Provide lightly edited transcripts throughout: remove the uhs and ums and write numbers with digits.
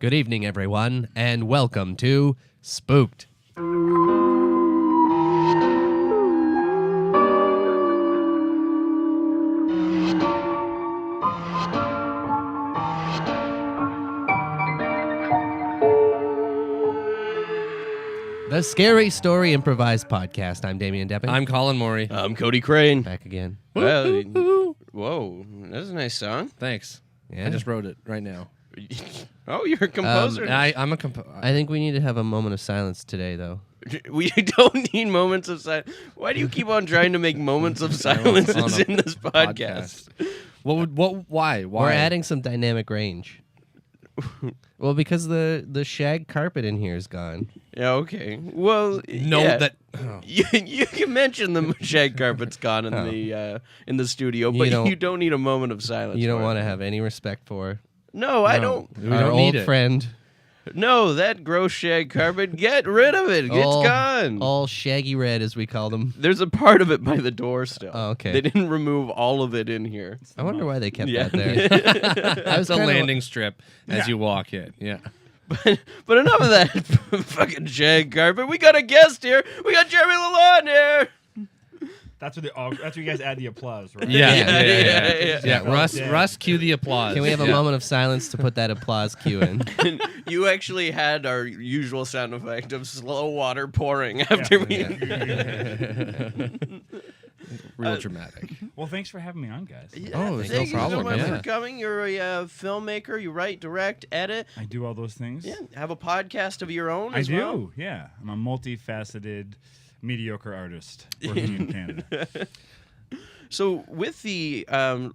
Good evening, everyone, and welcome to Spooked. The Scary Story Improvised Podcast. I'm Damien Deppin. I'm Colin Maury. I'm Cody Crane. Back again. Well, whoa, that's a nice song. Thanks. Yeah. I just wrote it right now. Oh, you're a composer. I'm a composer. I think we need to have a moment of silence today, though. We don't need moments of silence. Why do you keep on trying to make moments of silences in this podcast? Why? We're adding some dynamic range. Well, because the shag carpet in here is gone. Yeah, okay. Well, No, yeah. that. Oh. You can mention the shag carpet's gone in the studio, but you don't need a moment of silence. You don't for want it. to have any respect for No, I don't. We our don't old need it. friend. No, that gross shag carpet. Get rid of it. It's gone. All shaggy red, as we call them. There's a part of it by the door still. Oh, okay. They didn't remove all of it in here. I wonder why they kept Yeah. that there. I was It's a kinda- landing strip as you walk in. Yeah. But enough of that fucking shag carpet. We got a guest here. We got Jeremy LaLonde here. That's what you guys add the applause, right? Yeah. Russ, Yeah. Russ, cue the applause. Can we have a moment of silence to put that applause cue in? You actually had our usual sound effect of slow water pouring after we. Real dramatic. Well, thanks for having me on, guys. Oh, it's Thank no problem, you so much yeah. for coming. You're a filmmaker. You write, direct, edit. I do all those things. Yeah, have a podcast of your own I as do. well. Yeah, I'm a multifaceted, mediocre artist working in Canada. So with the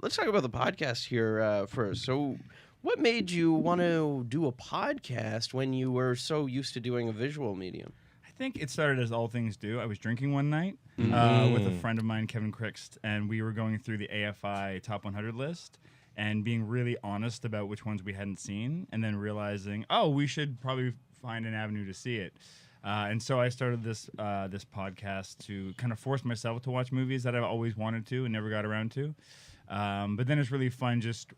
let's talk about the podcast here first. So what made you want to do a podcast when you were so used to doing a visual medium? I think it started as all things do. I was drinking one night with a friend of mine, Kevin Crixt, and we were going through the AFI Top 100 list and being really honest about which ones we hadn't seen, and then realizing, oh, we should probably find an avenue to see it. And so I started this podcast to kind of force myself to watch movies that I've always wanted to and never got around to. But then it's really fun just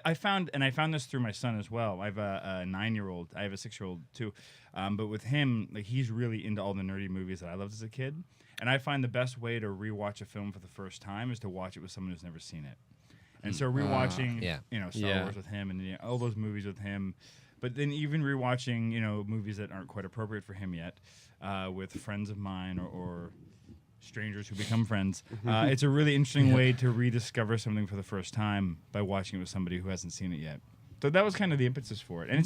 I found this through my son as well. I have a 9-year-old. I have a 6-year-old too. But with him, like, he's really into all the nerdy movies that I loved as a kid. And I find the best way to rewatch a film for the first time is to watch it with someone who's never seen it. And so rewatching, Star Wars with him and all those movies with him. But then even rewatching, movies that aren't quite appropriate for him yet, with friends of mine or strangers who become friends, it's a really interesting way to rediscover something for the first time by watching it with somebody who hasn't seen it yet. So that was kind of the impetus for it. And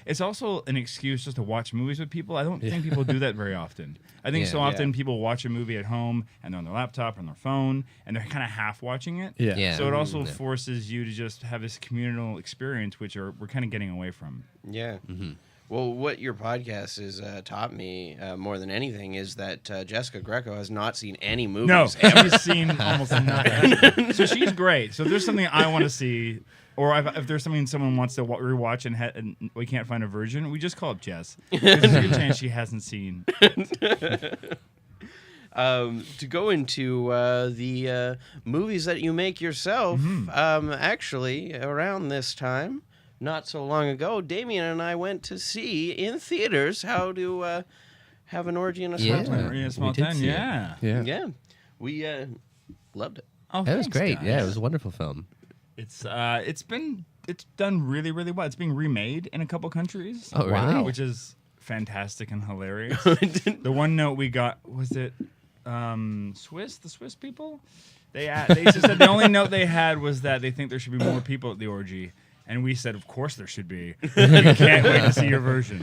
it's also an excuse just to watch movies with people. I don't think people do that very often. I think so often people watch a movie at home and they're on their laptop or on their phone and they're kind of half watching it. Yeah. So it also forces you to just have this communal experience, which we're kind of getting away from. Yeah. Mm-hmm. Well, what your podcast has taught me more than anything is that Jessica Greco has not seen any movies. No, ever. she's seen almost nothing. So she's great. So if there's something I want to see, or if there's something someone wants to rewatch and we can't find a version, we just call up Jess. There's a good chance she hasn't seen. To go into the movies that you make yourself, actually, around this time, not so long ago, Damien and I went to see in theaters How to Have an Orgy in a Small Town. In a Small we did Town, see it. yeah. Yeah. We loved it. Oh, That was thanks, great. guys. Yeah, it was a wonderful film. It's done really, really well. It's being remade in a couple countries. Oh, really? Wow. Which is fantastic and hilarious. The one note we got was it the Swiss people. They just said the only note they had was that they think there should be more people at the orgy. And we said, of course there should be. We can't wait to see your version.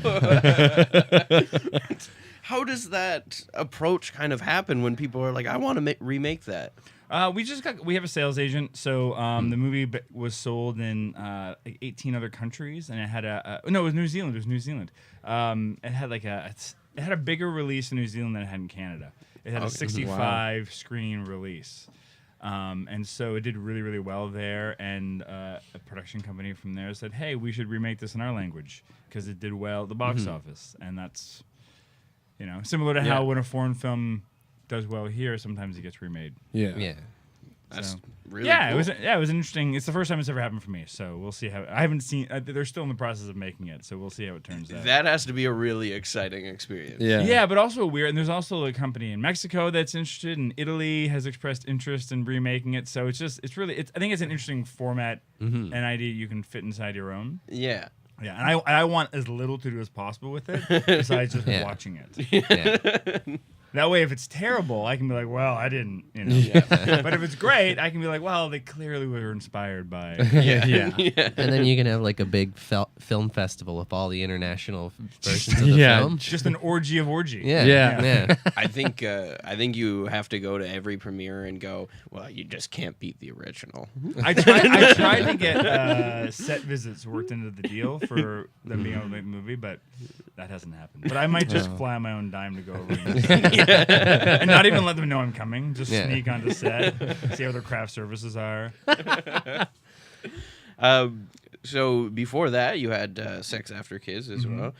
How does that approach kind of happen when people are like, I want to remake that? We have a sales agent, so the movie was sold in 18 other countries, and it had it was New Zealand. It was New Zealand. It had a bigger release in New Zealand than it had in Canada. It had a 65 screen release. And so it did really, really well there, and a production company from there said, hey, we should remake this in our language because it did well at the box office. And that's, similar to how when a foreign film does well here, sometimes it gets remade. Yeah. Yeah. That's So- really yeah, cool. it was interesting. It's the first time it's ever happened for me, so we'll see how. I haven't seen. They're still in the process of making it, so we'll see how it turns out. That has to be a really exciting experience. Yeah, but also weird. And there's also a company in Mexico that's interested, and Italy has expressed interest in remaking it. So it's really. I think it's an interesting format, an idea you can fit inside your own. Yeah. Yeah, and I want as little to do as possible with it, besides just Yeah. watching it. Yeah. That way, if it's terrible, I can be like, well, I didn't, you know. But if it's great, I can be like, well, they clearly were inspired by. Yeah. And then you can have like a big film festival with all the international versions of the Yeah. film. Just an orgy of orgy. Yeah. Yeah. Yeah. I think you have to go to every premiere and go, well, you just can't beat the original. I tried to get set visits worked into the deal for them being able to make the movie, but that hasn't happened. But I might just fly on my own dime to go over and not even let them know I'm coming. Just Yeah. sneak onto set, see how their craft services are. So before that, you had Sex After Kids as well.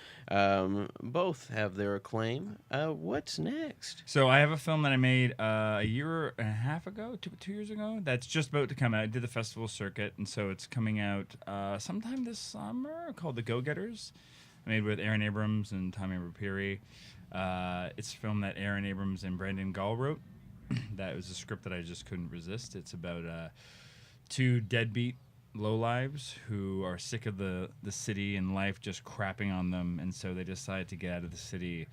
Both have their acclaim. What's next? So I have a film that I made a year and a half ago, 2 years ago. That's just about to come out. I did the festival circuit, and so it's coming out sometime this summer. Called The Go-Getters. I made with Aaron Abrams and Tommy Rapiri. It's a film that Aaron Abrams and Brandon Gall wrote. That was a script that I just couldn't resist. It's about two deadbeat lowlives who are sick of the city and life just crapping on them, and so they decide to get out of the city.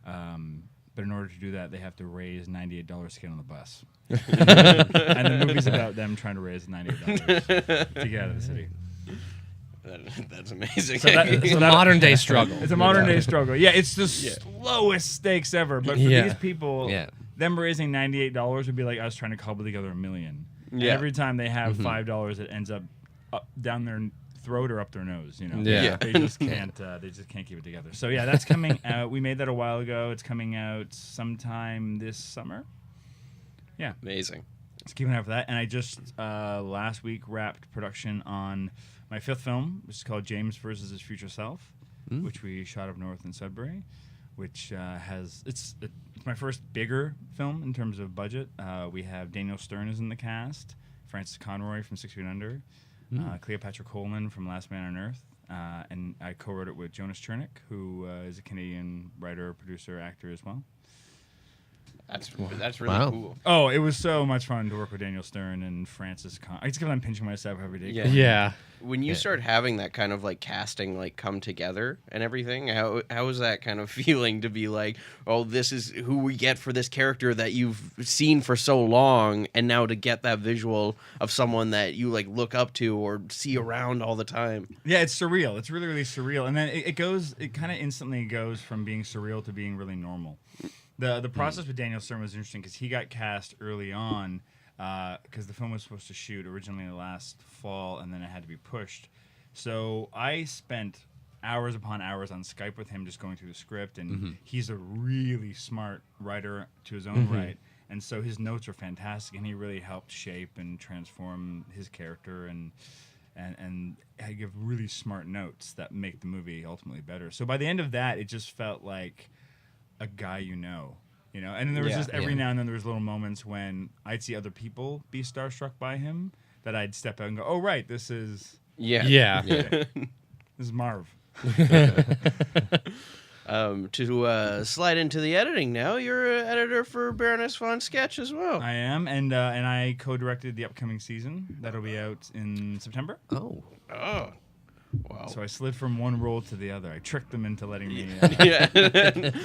But in order to do that, they have to raise $98 to get on the bus. And the movie's about them trying to raise $98 to get out of the city. That's amazing. So that- It's a modern day struggle. It's a modern day struggle. Yeah, it's the slowest stakes ever. But for Yeah. these people, Yeah. them raising $98 would be like us trying to cobble together $1 million. And Yeah. every time they have $5, it ends up down their throat or up their nose. You know, Yeah. they just can't. They just can't keep it together. So yeah, that's coming out. We made that a while ago. It's coming out sometime this summer. Yeah. Amazing. Just keep an eye out for that. And I just last week wrapped production on my 5th film, which is called James versus His Future Self, which we shot up north in Sudbury, which it's my first bigger film in terms of budget. We have Daniel Stern is in the cast, Francis Conroy from 6 Feet Under, Cleopatra Coleman from Last Man on Earth, and I co-wrote it with Jonas Chernick, who is a Canadian writer, producer, actor as well. That's really Wow. cool. Oh, it was so much fun to work with Daniel Stern and Francis I just kept on pinching myself every day. Yeah. Yeah. When you start having that kind of like casting like come together and everything, how is that kind of feeling to be like, oh, this is who we get for this character that you've seen for so long, and now to get that visual of someone that you like look up to or see around all the time. Yeah, it's surreal. It's really, really surreal. And then it kind of instantly goes from being surreal to being really normal. The process with Daniel Stern was interesting because he got cast early on because the film was supposed to shoot originally last fall, and then it had to be pushed. So I spent hours upon hours on Skype with him just going through the script, and he's a really smart writer to his own right. And so his notes are fantastic, and he really helped shape and transform his character and I give really smart notes that make the movie ultimately better. So by the end of that, it just felt like a guy you know. And then there was just every now and then there was little moments when I'd see other people be starstruck by him that I'd step out and go, oh, right, this is Yeah. this is Marv. To slide into the editing now, you're an editor for Baroness Von Sketch as well. I am, and I co-directed the upcoming season. That'll be out in September. Oh. Oh, wow. So I slid from one role to the other. I tricked them into letting me. Yeah.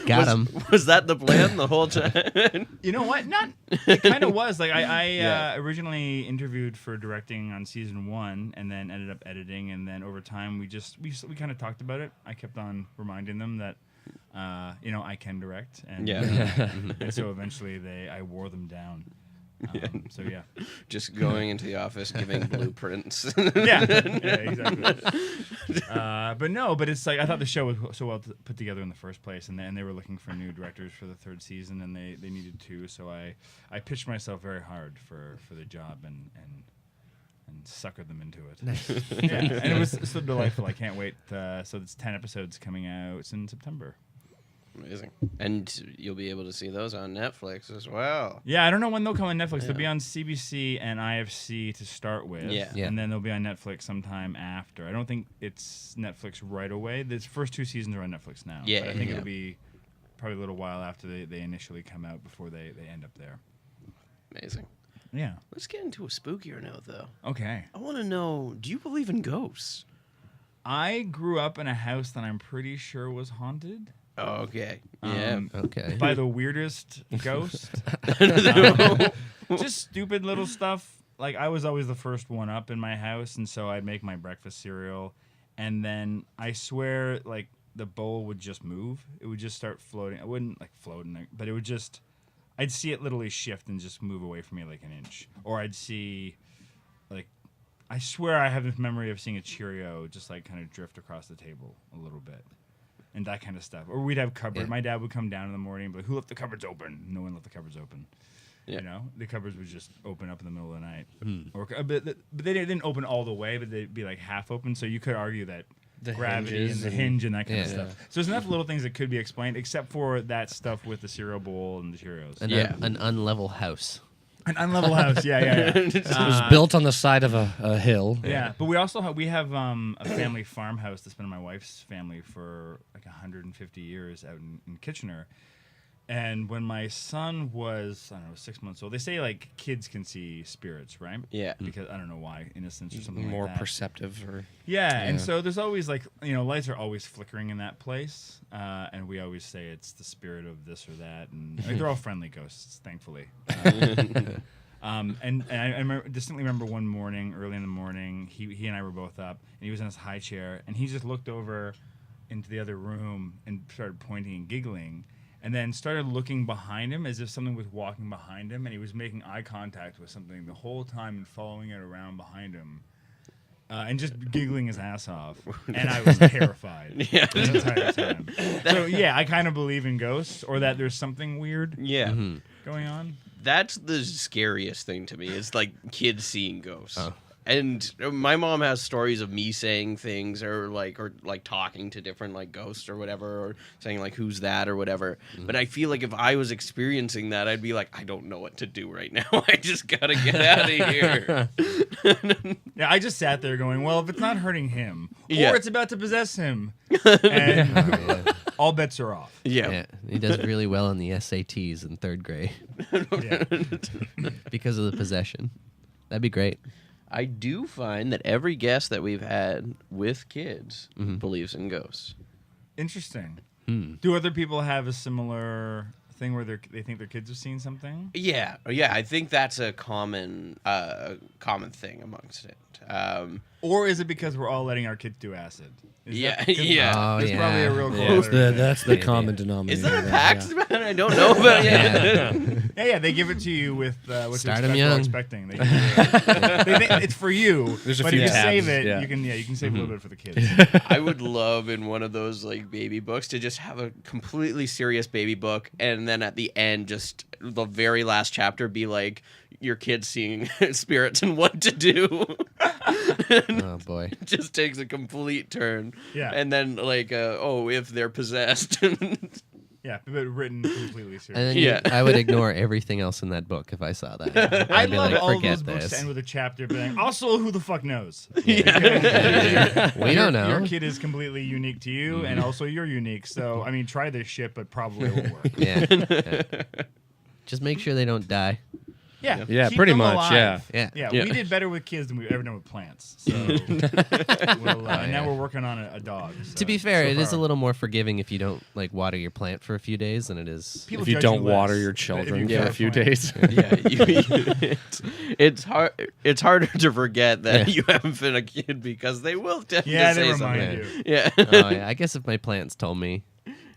Got him. Was that the plan the whole time? You know what? It kind of was. Like I Yeah. originally interviewed for directing on season 1, and then ended up editing. And then over time, we kind of talked about it. I kept on reminding them that, I can direct. And, Yeah. and so eventually, I wore them down. So yeah. Just going into the office, giving blueprints. Yeah, exactly. But it's like I thought the show was so well put together in the first place, and then they were looking for new directors for the 3rd season, and they needed 2. So I pitched myself very hard for the job and suckered them into it. Yeah, and it was so delightful. I can't wait. So it's 10 episodes coming out in September. Amazing. And you'll be able to see those on Netflix as well. Yeah, I don't know when they'll come on Netflix. They'll be on CBC and IFC to start with. Yeah. Yeah. And then they'll be on Netflix sometime after. I don't think it's Netflix right away. The first 2 seasons are on Netflix now. Yeah, But I think yeah. it'll be probably a little while after they initially come out before they end up there. Amazing. Yeah. Let's get into a spookier note, though. Okay. I want to know, do you believe in ghosts? I grew up in a house that I'm pretty sure was haunted. Oh, okay. Yeah. Okay. By the weirdest ghost. Just stupid little stuff. Like, I was always the first one up in my house, and so I'd make my breakfast cereal, and then I swear, like, the bowl would just move. It would just start floating. I wouldn't, like, floating, but it would just... I'd see it literally shift and just move away from me like an inch. Or I'd see, like... I swear I have this memory of seeing a Cheerio just, like, kind of drift across the table a little bit. And that kind of stuff. Or we'd have cupboard. Yeah. My dad would come down in the morning and be like, who left the cupboards open? No one left the cupboards open. Yeah. You know? The cupboards would just open up in the middle of the night. Or, but they didn't open all the way, but they'd be like half open. So you could argue that The gravity hinges and the and- hinge and that kind of Yeah. stuff. So there's enough little things that could be explained, except for that stuff with the cereal bowl and the Cheerios. An unlevel house. An unlevel house. Yeah. It was built on the side of a hill. Yeah, but we also have a family farmhouse that's been in my wife's family for like 150 years out in Kitchener. And when my son was, I don't know, 6 months old, they say like kids can see spirits, right? Yeah. Because I don't know why, innocence or something More like that. perceptive, or Yeah, and Yeah. so there's always like, lights are always flickering in that place, and we always say it's the spirit of this or that, and like, they're all friendly ghosts, thankfully. And I distinctly remember one morning, early in the morning, he and I were both up, and he was in his high chair, and he just looked over into the other room and started pointing and giggling, and then started looking behind him as if something was walking behind him, and he was making eye contact with something the whole time and following it around behind him. And just giggling his ass off. And I was terrified the entire time. So, yeah, I kind of believe in ghosts, or that there's something weird Yeah. going on. That's the scariest thing to me. Is like kids seeing ghosts. Oh. And my mom has stories of me saying things or talking to different like ghosts or whatever, or saying like who's that or whatever. But I feel like if I was experiencing that, I'd be like, I don't know what to do right now. I just gotta get out of here. Yeah, I just sat there going, well, if it's not hurting him, Yeah. or it's about to possess him, and all bets are off. Yeah, he does really well in the SATs in 3rd grade Yeah. because of the possession. That'd be great. I do find that every guest that we've had with kids believes in ghosts. Interesting. Do other people have a similar thing where they think their kids have seen something? Yeah. I think that's a common thing amongst it. Or is it because we're all letting our kids do acid? Is Yeah, that- 'cause yeah. Oh, There's probably a real Yeah. corollary. that's the Maybe. common denominator. Is that a there, pact, yeah. man? I don't know about it. Yeah, they give it to you with what to Start expect 'em or young. expecting. They give you it's for you. There's a but few if you tabs, save it, yeah. you can save a little bit for the kids. I would love in one of those like baby books to just have a completely serious baby book, and then at the end, just the very last chapter be like your kids seeing spirits and what to do. Oh boy. It just takes a complete turn. Yeah. And then like, if they're possessed. Yeah, but written completely And serious. then Yeah. I would ignore everything else in that book if I saw that. I I'd be love like, all of forget those books this. to end with a chapter being, also, who the fuck knows? We don't know. Your kid is completely unique to you, and also you're unique. So, I mean, try this shit, but probably it won't work. Yeah. Just make sure they don't die. Yeah, Yeah, keep pretty them much, alive. Yeah. Yeah, Yeah. we did better with kids than we've ever done with plants. So, and now we're working on a dog. So, To be fair, so it is a far. little more forgiving if you don't like water your plant for a few days than it is. People If you judge don't less water your if children you for care a few plant. days. It's hard. It's harder to forget that Yeah. you haven't been a kid because they will tend Yeah, to they say remind something. you. Yeah. Oh yeah, I guess if my plants told me.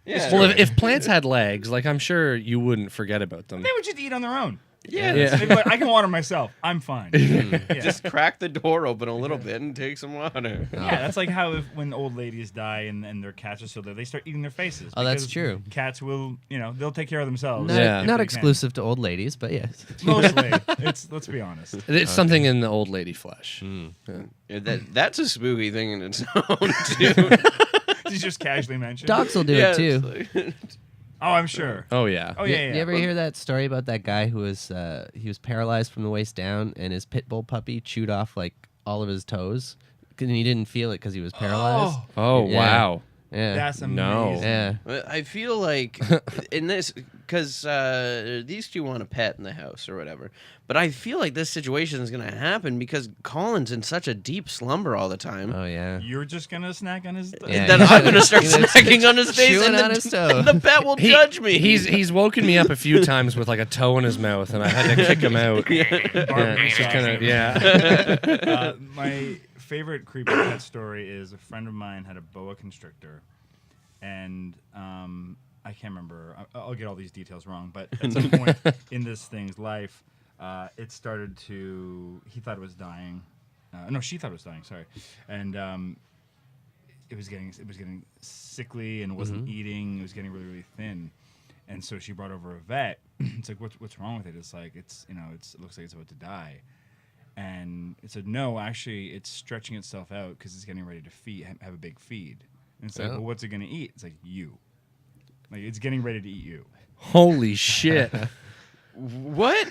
Yeah. Well, if plants had legs, like I'm sure you wouldn't forget about them. They would just eat on their own. Yeah. Yeah. They'd be like, I can water myself. I'm fine. Yeah. Just crack the door open a little bit and take some water. Yeah, that's like how when old ladies die and their cats are still there, they start eating their faces. Oh, that's because true. Cats will, they'll take care of themselves. Not, Yeah. if not they exclusive to old ladies, but yes. can. Mostly. Let's be honest. It's something in the old lady flesh. Yeah, that's a spooky thing in its own, too. Did you just casually mention? Dogs will do Yeah, it too. it's like- Oh, I'm sure. Oh yeah. Oh, yeah. You ever hear that story about that guy who was he was paralyzed from the waist down, and his pit bull puppy chewed off like all of his toes, and he didn't feel it because he was paralyzed. Oh Yeah. wow. Yeah, That's No. amazing. yeah. I feel like in this, because these two want a pet in the house or whatever, but I feel like this situation is going to happen because Colin's in such a deep slumber all the time. Oh yeah. You're just going to snack on his... Yeah. That I'm going to start He's gonna snacking on his face, chewing and on his toe. and the pet will judge me. He's woken me up a few times with like a toe in his mouth, and I had to kick him out. Barbecue It's just sauce. kinda, yeah. My favorite creepy pet story is a friend of mine had a boa constrictor, and I can't remember. I'll get all these details wrong, but at some point in this thing's life, it started to. He thought it was dying. No, she thought it was dying. Sorry, and it was getting sickly and wasn't eating. It was getting really, really thin, and so she brought over a vet. It's like, what's wrong with it? It's like it looks like it's about to die. And it said, no, actually, it's stretching itself out because it's getting ready to have a big feed. And it's like, Oh. well, what's it going to eat? It's like, you. Like, it's getting ready to eat you. Holy shit. What?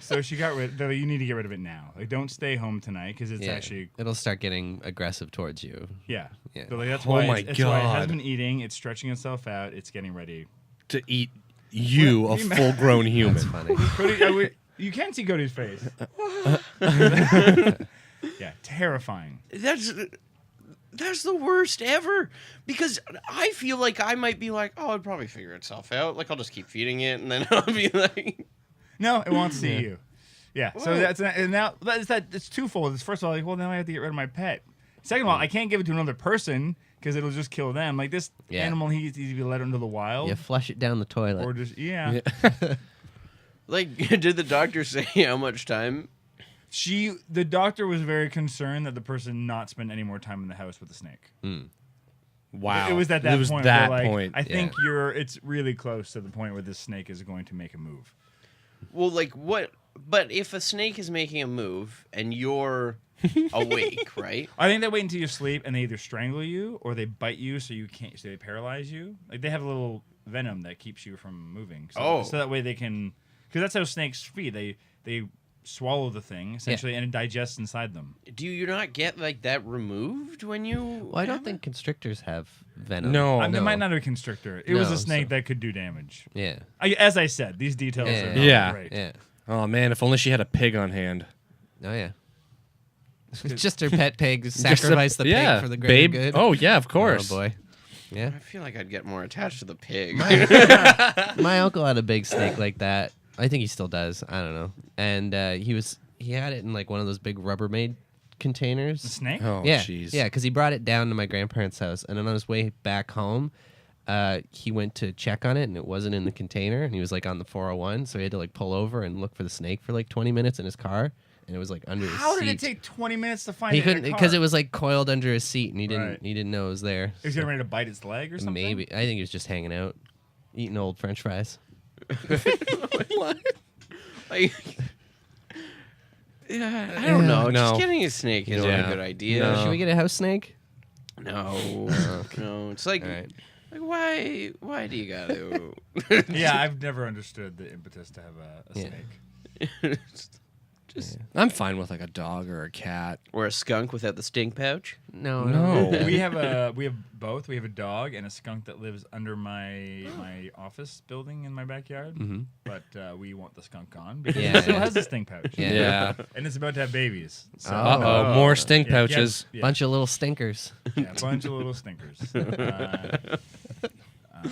So she got rid. They're like, you need to get rid of it now. Like, don't stay home tonight because it's Yeah. actually, It'll start getting aggressive towards you. yeah. Yeah. So like, that's Oh why my that's why it has God. been eating. It's stretching itself out. It's getting ready. To eat you, a What? full-grown human. That's funny. Cody, you can't see Cody's face. Yeah, terrifying. That's the worst ever, because I feel like I might be like, oh, it'd probably figure itself out. Like, I'll just keep feeding it, and then I'll be like, No, it won't see you. Yeah. So Whoa. it's twofold. It's first of all, like, well, now I have to get rid of my pet. Second of all, I can't give it to another person because it'll just kill them. Like this Yeah. animal, he needs to be let into the wild You flush it down the toilet. or just yeah. like, did the doctor say how much time? The doctor was very concerned that the person not spend any more time in the house with the snake. Wow. It was at that It was point. that where, like, point. I think it's really close to the point where this snake is going to make a move. Well, like, what? But if a snake is making a move and you're awake, right? I think they wait until you sleep and they either strangle you or they bite you so you can't. So they paralyze you. Like they have a little venom that keeps you from moving. So, so that way they can, because that's how snakes feed. They swallow the thing essentially and it digests inside them. Do you not get like that removed when you? Well, I don't think constrictors have venom. No. It might not be a constrictor. It was No, a snake so- that could do damage. Yeah. As I said, these details Yeah, are yeah. not great. Yeah. Oh man, if only she had a pig on hand. Oh yeah. It's just her pet pig. Just Sacrifice the yeah, pig for the greater babe. good. Oh yeah, of course. Oh boy. Yeah. I feel like I'd get more attached to the pig. My uncle had a big snake like that. I think he still does. I don't know. And he had it in like one of those big Rubbermaid containers. The snake? Oh Yeah, jeez. yeah, because he brought it down to my grandparents' house, and then on his way back home, he went to check on it, and it wasn't in the container, and he was like on the 401, so he had to like pull over and look for the snake for like 20 minutes in his car, and it was like under his seat. How did it take 20 minutes to find He it in a couldn't car? because it was like coiled under his seat, and he didn't Right. he didn't know it was there. He was getting ready to bite its leg or something? Maybe I think he was just hanging out, eating old French fries. Like, yeah, I don't know. No. Just getting a snake isn't Yeah. a good idea. No. Should we get a house snake? No, no. It's like, All right. like why do you gotta? Yeah, I've never understood the impetus to have a Yeah. snake. Just I'm fine with like a dog or a cat. or a skunk without the stink pouch. No, No. no. We have both. We have a dog and a skunk that lives under my office building in my backyard. Mhm. But we want the skunk gone because Yeah. it still has a stink pouch. Yeah. Yeah. And it's about to have babies. So, Uh oh, more stink yeah, pouches. Yeah, Bunch of little stinkers. yeah, a bunch of little stinkers.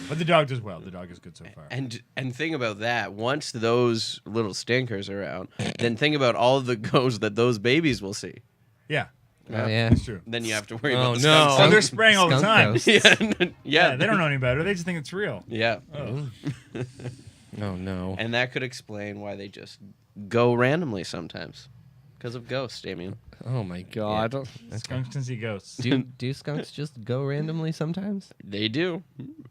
But the dog does well. The dog is good so far. And think about that. Once those little stinkers are out, then think about all the ghosts that those babies will see. Yeah, Oh yeah. that's true. Then you have to worry Oh, about the no. skunks. So they're spraying all the Skunk time. ghosts. yeah, Yeah, they don't know any better. They just think it's real. Yeah, Oh. Oh no. and that could explain why they just go randomly sometimes, because of ghosts, Damien. Oh my god. Skunks can see ghosts. Do skunks just go randomly sometimes? They do.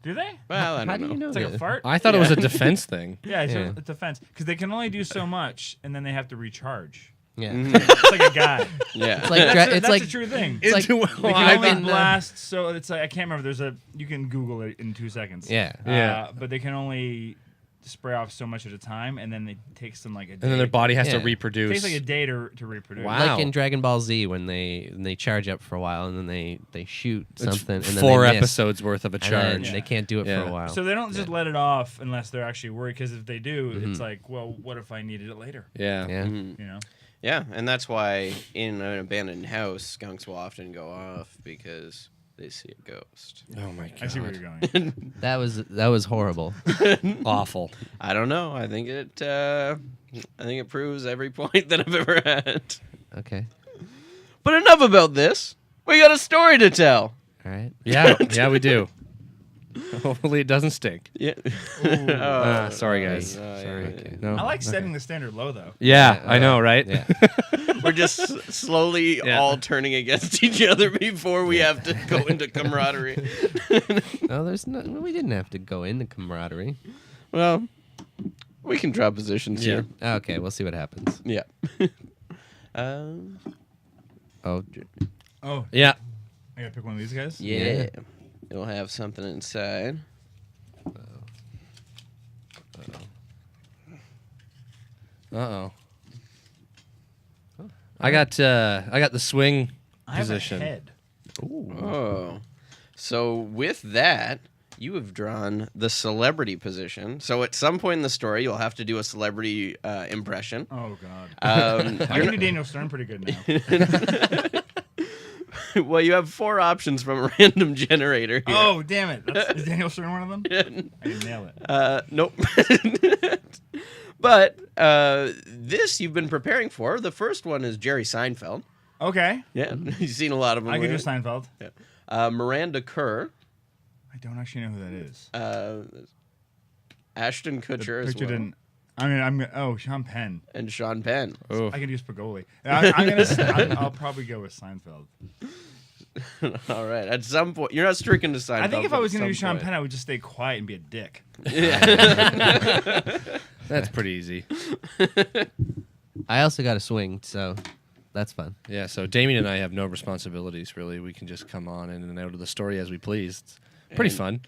Do they? Well, I How don't do know. you know It's like a that? fart. I thought it was a defense thing. Yeah, it's Yeah. a defense because they can only do so much, and then they have to recharge. Yeah. It's like a guy. Yeah. It's like That's a true thing. It's like Into They can I've only been, blast. So it's like I can't remember. You can Google it in 2 seconds. Yeah. Yeah. But they can only spray off so much at a time, and then it takes them like a day. And then their body has to Yeah. It reproduce. takes like a day to reproduce. Wow. Like in Dragon Ball Z when they charge up for a while and then they shoot It's something and then 4 they miss, episodes worth of a and then charge. they can't do it Yeah. for a while. So they don't just Yeah. let it off unless they're actually worried. Because if they do, it's like, well, what if I needed it later? Yeah. yeah. Mhm. You know. Yeah, and that's why in an abandoned house, skunks will often go off because they see a ghost. Oh my god. I see where you're going. That was horrible. Awful. I don't know. I think it proves every point that I've ever had. Okay. But enough about this. We got a story to tell. All right. Yeah. Yeah, we do. Hopefully it doesn't stink. Yeah. Sorry, guys. Sorry. Okay. No. I like setting the standard low, though. Yeah, I know, right? Yeah. We're just slowly Yeah. all turning against each other before we have to go into camaraderie. No, we didn't have to go into camaraderie. Well, we can draw positions Yeah. here. Okay, we'll see what happens. Yeah. Oh, Oh, Yeah. I gotta pick one of these guys. yeah. It'll have something inside. Uh-oh. I got the swing I have a position. head. Oh. So with that, you have drawn the celebrity position. So at some point in the story, you'll have to do a celebrity impression. Oh God. You're I can do Daniel Stern pretty good now. well, you have 4 options from a random generator here. Oh damn it! Is Daniel Stern one of them? I can nail it. Nope. But this you've been preparing for. The first one is Jerry Seinfeld. Okay. Yeah, you've seen a lot of them. I can do lately. Seinfeld. Miranda Kerr, I don't actually know who that is. Ashton Kutcher as Picture well, didn't. I'm gonna. Oh, Sean Penn. and Sean Penn. Oh. I can do Spagoli. I'll probably go with Seinfeld. All right. At some point, you're not stricken to Seinfeld. I think if but I was at gonna do some Sean point- Penn, I would just stay quiet and be a dick. That's pretty easy. I also got a swing, so that's fun. Yeah, so Damien and I have no responsibilities, really. We can just come on in and out of the story as we please. It's pretty And- fun.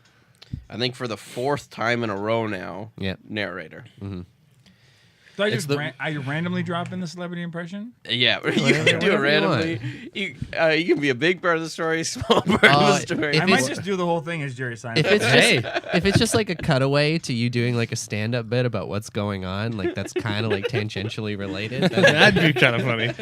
I think for the 4th time in a row now. Yep. Narrator. So I It's just the- I randomly drop in the celebrity impression. Yeah, you Whatever- can do it whatever you randomly. You can be a big part of the story, small part of the story. if I might it's- just do the whole thing as Jerry Seinfeld. If it's Hey. if it's just like a cutaway to you doing like a stand-up bit about what's going on, like that's kind of like tangentially related. That'd be kind of funny.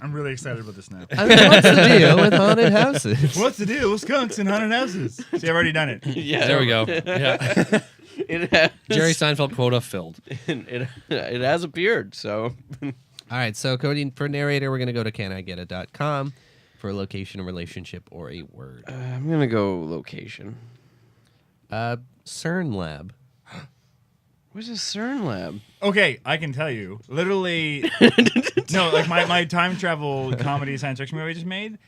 I'm really excited about this now. I mean, what's the deal with haunted houses? What's the deal with skunks and haunted houses? See, I've already done it. Yeah, There we go. Yeah. It has, Jerry Seinfeld quota filled. it has appeared. So All right, so Cody, for narrator, we're gonna go to canigeta.com for a location, a relationship, or a word. I'm gonna go location. CERN Lab. Where's the CERN Lab? Okay, I can tell you. Literally, no, like my time travel comedy science fiction movie I just made,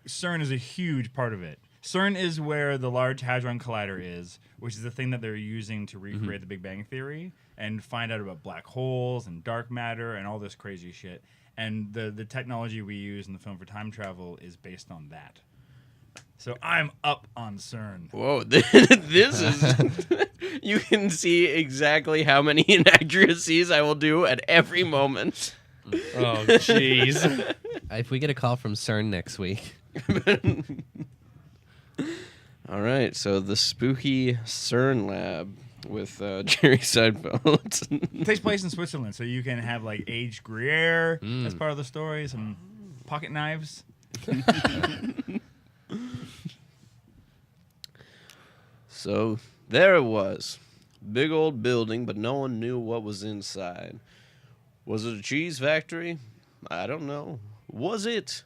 CERN is a huge part of it. CERN is where the Large Hadron Collider is, which is the thing that they're using to recreate the Big Bang Theory and find out about black holes and dark matter and all this crazy shit. And the technology we use in the film for time travel is based on that. So I'm up on CERN. Whoa, this is. You can see exactly how many inaccuracies I will do at every moment. Oh, jeez. If we get a call from CERN next week, All right, so the Spooky CERN Lab with Jerry Seinfeld. It takes place in Switzerland, so you can have like aged Gruyere as part of the story, some pocket knives. So there it was. Big old building, but no one knew what was inside. Was it a cheese factory? I don't know. Was it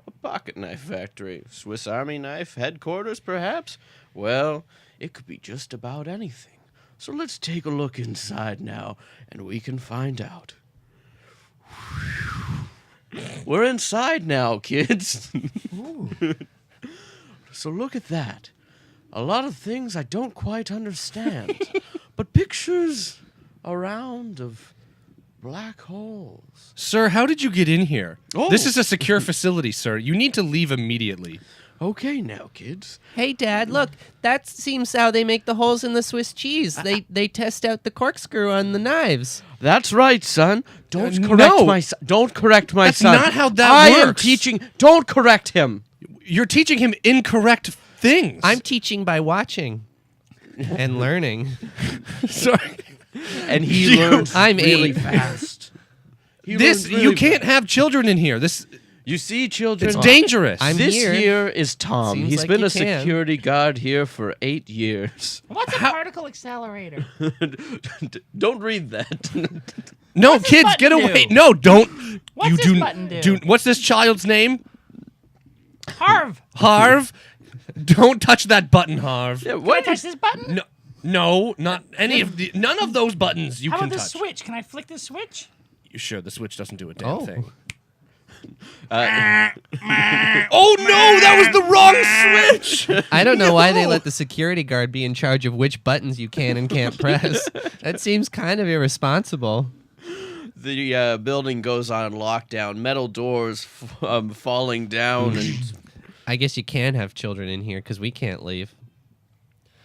a pocket knife factory? Swiss Army knife headquarters, perhaps? Well, it could be just about anything. So let's take a look inside now, and we can find out. We're inside now, kids. So look at that. A lot of things I don't quite understand. But pictures around of black holes. Sir, how did you get in here? Oh. This is a secure facility, sir. You need to leave immediately. Okay, now, kids. Hey, Dad, look, that seems how they make the holes in the Swiss cheese. They test out the corkscrew on the knives. That's right, son. Don't no. correct my son. Don't correct my That's son. not how that I am works. teaching. Don't correct him. You're teaching him incorrect things. I'm teaching by watching and learning. sorry. And he learns I'm really 8. fast. He This learns really you can't fast. have children in here. This You see, children. it's dangerous. I'm This here. here is Tom. Seems He's like been you a can. security guard here for 8 years. What's a particle accelerator? Don't read that. no, What's this kids, button get away. do? No, don't. What's you this do, button do? What's this child's name? Harv, Harv. Don't touch that button, Harv. Yeah, can I what? touch this button? No, not any of the. None of those buttons you How can about touch. the switch? Can I flick the switch? Sure, the switch doesn't do a damn Oh. thing. Oh no, that was the wrong switch. I don't know why they let the security guard be in charge of which buttons you can and can't press. That seems kind of irresponsible. The building goes on lockdown. Metal doors falling down, and I guess you can have children in here because we can't leave.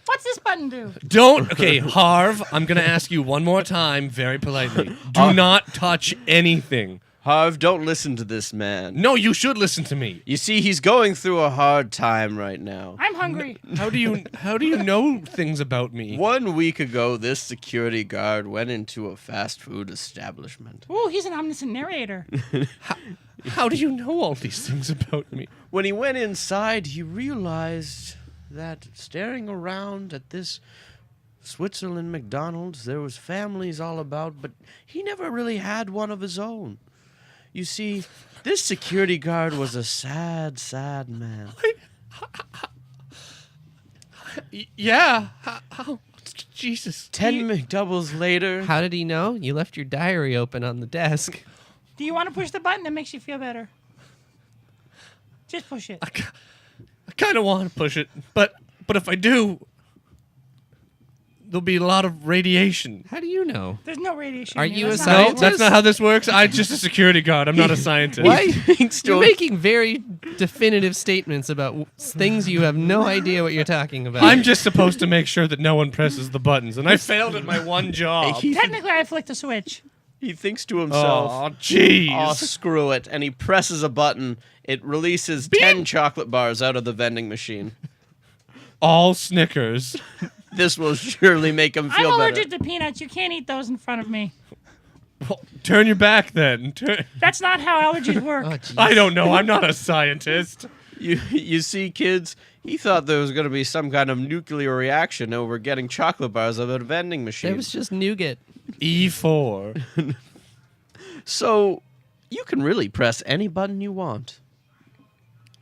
What's this button do? Don't. Okay, Harv, I'm going to ask you one more time very politely. Do not touch anything. Harv, don't listen to this man. No, you should listen to me. You see, he's going through a hard time right now. I'm hungry. How do you know things about me? 1 week ago, this security guard went into a fast food establishment. Ooh, he's an omniscient narrator. How do you know all these things about me? When he went inside, he realized that staring around at this Switzerland McDonald's, there was families all about, but he never really had one of his own. You see, this security guard was a sad, sad man. Yeah. How? Jesus. 10 McDoubles later, How did he know? You left your diary open on the desk. Do you want to push the button that makes you feel better? Just push it. I kind of want to push it, but if I do, there'll be a lot of radiation. How do you know? There's no radiation. Are here. you a That's not how it scientist? That's not how this works. I'm just a security guard. I'm not a scientist. Why? thinks You're to making very definitive statements about things you have no idea what you're talking about. I'm just supposed to make sure that no one presses the buttons, and I failed at my one job. Technically, I flicked the switch. he thinks to himself, Oh, jeez. "Oh, screw it," and he presses a button. It releases 10 chocolate bars out of the vending machine. All Snickers. This will surely make him I'm feel better. allergic to peanuts. You can't eat those in front of me. Well, turn your back then. That's not how allergies work. Oh, jeez. I don't know. I'm not a scientist. You see, kids, he thought there was going to be some kind of nuclear reaction over getting chocolate bars out of a vending machine. It was just nougat. E4. So, you can really press any button you want.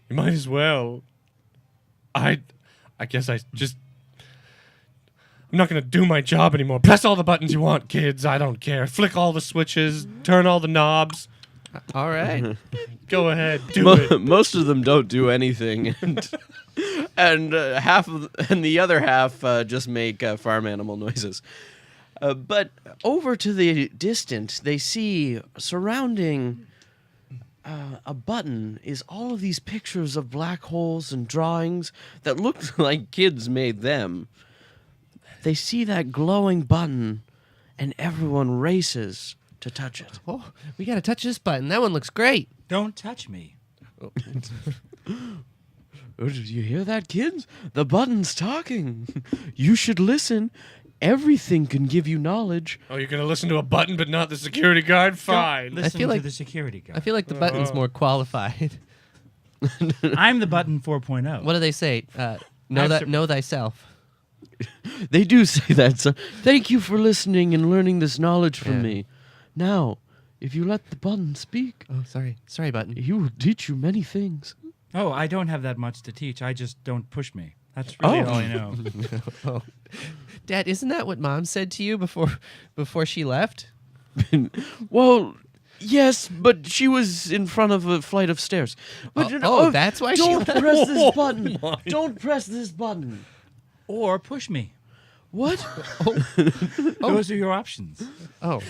You might as well. I guess I'm not going to do my job anymore. Press all the buttons you want, kids. I don't care. Flick all the switches. Turn all the knobs. All right. Go ahead. Do it. Most of them don't do anything, and the other half just make farm animal noises. But over to the distance, they see surrounding a button is all of these pictures of black holes and drawings that look like kids made them. They see that glowing button, and everyone races to touch it. Oh, we got to touch this button. That one looks great. Don't touch me. Oh, did you hear that, kids? The button's talking. You should listen. Everything can give you knowledge. Oh, you're going to listen to a button but not the security guard? Fine. Listen feel to like- the security guy. I feel like the button's more qualified. I'm the button 4.0. What do they say? Know thyself. They do say that. So thank you for listening and learning this knowledge from Yeah. me. Now, if you let the button speak, Oh, sorry, button. he will teach you many things. Oh, I don't have that much to teach. I just don't push me. That's really all I know. Oh, Dad, isn't that what Mom said to you before she left? Well, yes, but she was in front of a flight of stairs. But That's why she don't left. press this button. Don't press this button. Or push me. What? Those are your options. Oh.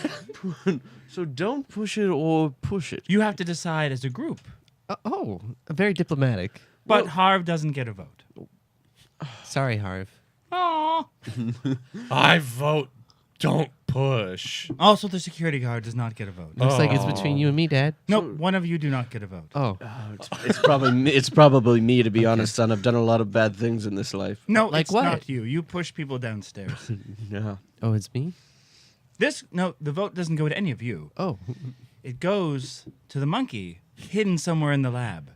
So don't push it or push it. You have to decide as a group. Oh. Very diplomatic. But Harv doesn't get a vote. Sorry, Harv. Aw. I vote don't push. Also, the security guard does not get a vote. Looks like it's between you and me, Dad. No, one of you do not get a vote. Oh. It's probably me, to be honest, son. I've done a lot of bad things in this life. No, Like it's what? not you. You push people downstairs. Yeah. Oh, it's me? The vote doesn't go to any of you. Oh. It goes to the monkey hidden somewhere in the lab.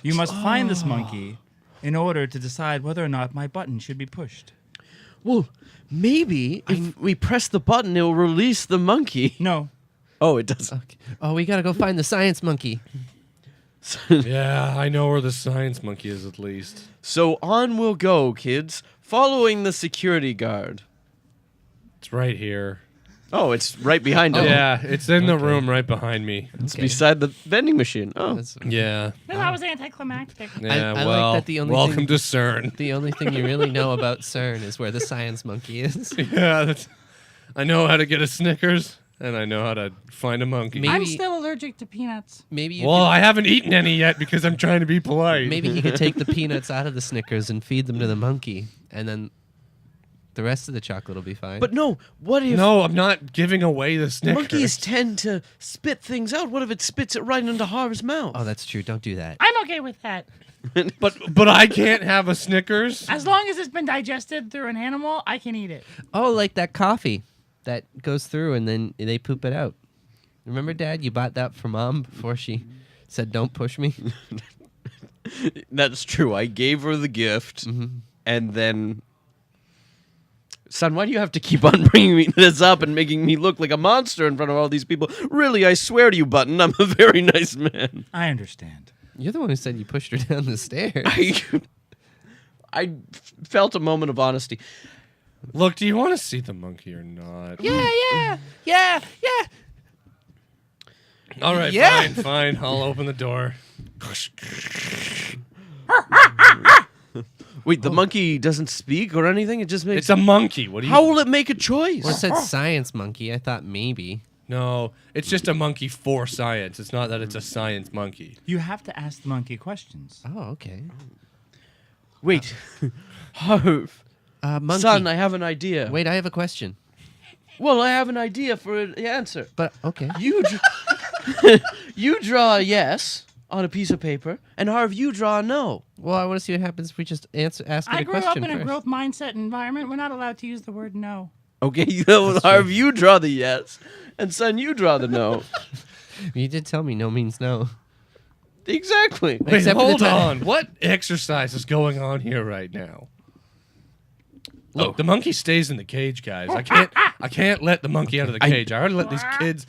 You must find this monkey in order to decide whether or not my button should be pushed. Well, maybe if we press the button, it'll release the monkey. No. Oh, it does. Okay. Oh, we gotta go find the science monkey. Yeah, I know where the science monkey is at least. So on we'll go, kids, following the security guard. It's right here. Oh, it's right behind him. Yeah, it's in the room right behind me. It's beside the vending machine. Oh. That's- Yeah. No, that was anticlimactic. Yeah, I like well, that the only welcome thing- to CERN. The only thing you really know about CERN is where the science monkey is. Yeah, I know how to get a Snickers, and I know how to find a monkey. Maybe- I'm still allergic to peanuts. Maybe you Well, I haven't eaten any yet because I'm trying to be polite. maybe he could take the peanuts out of the Snickers and feed them to the monkey, and then the rest of the chocolate will be fine. But no, what if No, I'm not giving away the Snickers. monkeys tend to spit things out? What if it spits it right into Harv's mouth? Oh, that's true. Don't do that. I'm okay with that. But I can't have a Snickers. As long as it's been digested through an animal, I can eat it. Oh, like that coffee that goes through and then they poop it out. Remember, Dad? You bought that for Mom before she said, "Don't push me." That's true. I gave her the gift, and then... Son, why do you have to keep on bringing this up and making me look like a monster in front of all these people? Really, I swear to you, Button, I'm a very nice man. I understand. You're the one who said you pushed her down the stairs. I felt a moment of honesty. Look, do you want to see the monkey or not? Yeah. All right, Yeah. fine. I'll open the door. Wait, the monkey doesn't speak or anything? It just makes... It's a monkey. What do you? How will it make a choice? Well, it said science monkey. I thought maybe. No, it's just a monkey for science. It's not that it's a science monkey. You have to ask the monkey questions. Oh, okay. Wait. Harv. Monkey. Son, I have an idea. Wait, I have a question. Well, I have an idea for the answer. But okay. You draw a yes on a piece of paper, and Harv, you draw a no. Well, I want to see what happens if we just ask it I a grew up question in a first. growth mindset environment. We're not allowed to use the word no. Okay, Harv, you draw the yes, and son, you draw the no. You did tell me no means no. Exactly. Wait, Except for the hold time- on. What exercise is going on here right now? Look, the monkey stays in the cage, guys. I can't let the monkey out of the cage. I already let these kids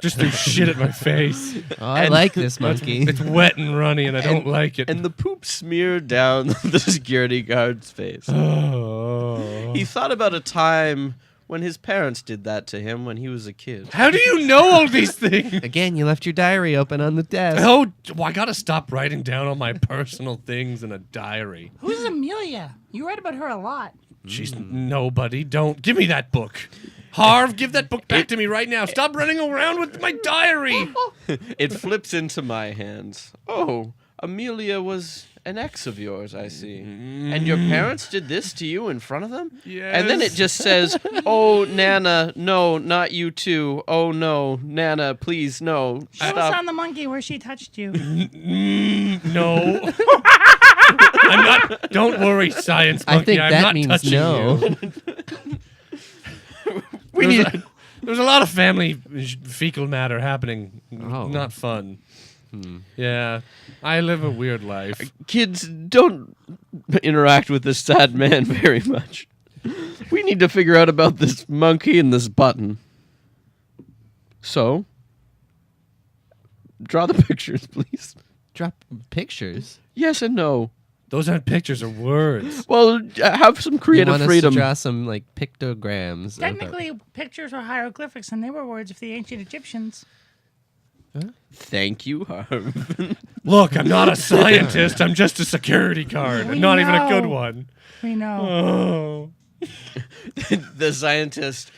just throw shit at my face. Oh, I like this monkey. It's wet and runny, and I don't like it. And the poop smeared down the security guard's face. Oh. He thought about a time when his parents did that to him when he was a kid. How do you know all these things? Again, you left your diary open on the desk. Oh, well, I gotta stop writing down all my personal things in a diary. Who's Amelia? You write about her a lot. She's nobody. Don't give me that book. Harv, give that book back to me right now. Stop running around with my diary. It flips into my hands. Oh, Amelia was an ex of yours, I see. And your parents did this to you in front of them? Yes. And then it just says, "Oh, Nana, no, not you too. Oh, no, Nana, please, no. Show us Stop." on the monkey where she touched you. No. I'm not. Don't worry, science monkey. I think I'm that not means touching no. you. There's a lot of family fecal matter happening. Oh. Not fun. Yeah, I live a weird life. Kids, don't interact with this sad man very much. We need to figure out about this monkey and this button. So, draw the pictures, please. Drop pictures. Yes and no. Those aren't pictures or words. Well, have some You creative want us freedom. to draw some like pictograms. of Technically, pictures are hieroglyphics, and they were words of the ancient Egyptians. Thank you, Harv. Look, I'm not a scientist. I'm just a security guard. We I'm not even a good know. one. We know. Oh. The scientist,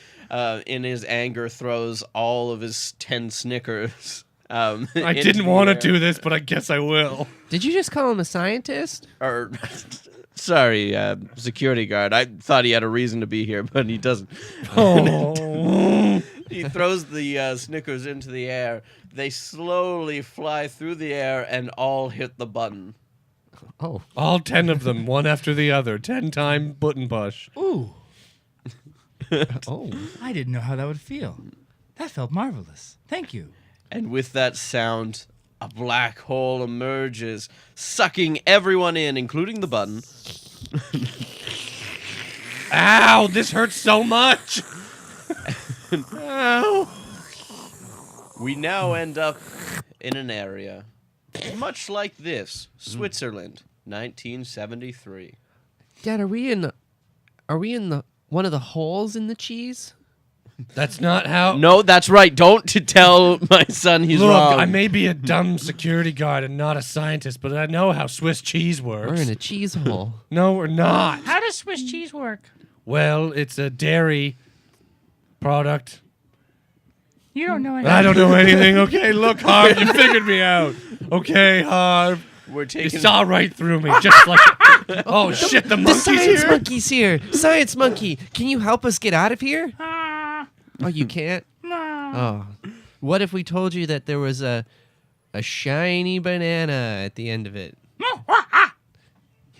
in his anger, throws all of his 10 Snickers. I into didn't the want to air. do this, but I guess I will. Did you just call him a scientist? Or, sorry, security guard. I thought he had a reason to be here, but he doesn't. Oh. He throws the Snickers into the air. They slowly fly through the air and all hit the button. Oh. All 10 of them, one after the other. 10-time button push. Ooh, Oh. I didn't know how that would feel. That felt marvelous. Thank you. And with that sound, a black hole emerges, sucking everyone in, including the button. Ow, this hurts so much. Ow. We now end up in an area much like this, Switzerland, 1973. Dad, are we in the one of the holes in the cheese? That's not how... No, that's right. Don't tell my son he's Look, wrong. I may be a dumb security guard and not a scientist, but I know how Swiss cheese works. We're in a cheese hole. No, we're not. How does Swiss cheese work? Well, it's a dairy product. You don't know anything. I don't know anything. Okay, look, Harv, you figured me out. Okay, Harv. We're You taking. saw right through me, just like... Oh, shit, the The monkey's science here? monkey's here. Science monkey, can you help us get out of here? Ah, Oh, you can't? no. Oh. What if we told you that there was a shiny banana at the end of it?